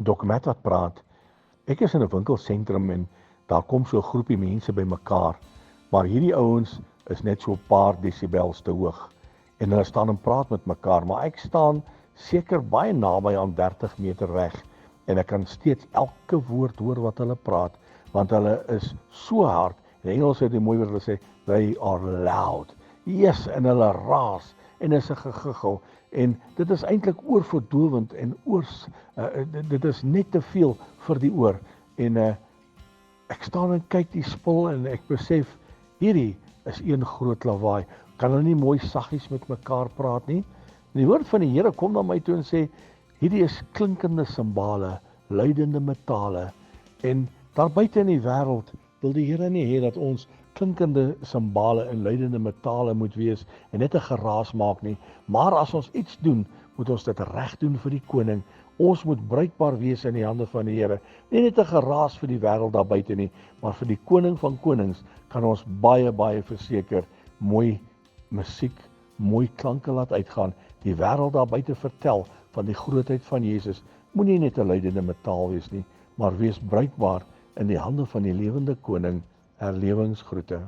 Dokument wat praat. Ek is in 'n winkelsentrum en daar kom so 'n groepie mense bymekaar, maar hierdie ouens is net so 'n paar desibels te hoog en hulle staan en praat met mekaar, maar ek staan seker baie naby aan 30 meter weg en ek kan steeds elke woord hoor wat hulle praat, want hulle is so hard. In Engels het die mooi woord, hulle sê they are loud. Yes, en hulle raas en is 'n gegiggel en dit is eintlik oorverdowend en dit is net te veel vir die oor en ek staan en kyk die spul en ek besef hierdie is een groot lawaai. Kan hulle nie mooi saggies met mekaar praat nie? En die woord van die Here kom na my toe en sê hierdie is klinkende simbale, luidende metale en daar buite in die wêreld wil die Here nie hê dat ons klinkende simbale en luidende metale moet wees en net 'n geraas maak nie, maar as ons iets doen, moet ons dit reg doen vir die koning. Ons moet bruikbaar wees in die hande van die Here. Nie net 'n geraas vir die wêreld daar buite nie, maar vir die koning van konings kan ons baie verseker mooi musiek, mooi klanke laat uitgaan. Die wêreld daar buite vertel van die grootheid van Jesus. Moenie net 'n luidende metaal wees nie, maar wees bruikbaar in die hande van die lewende koning. Herlewingsgroete.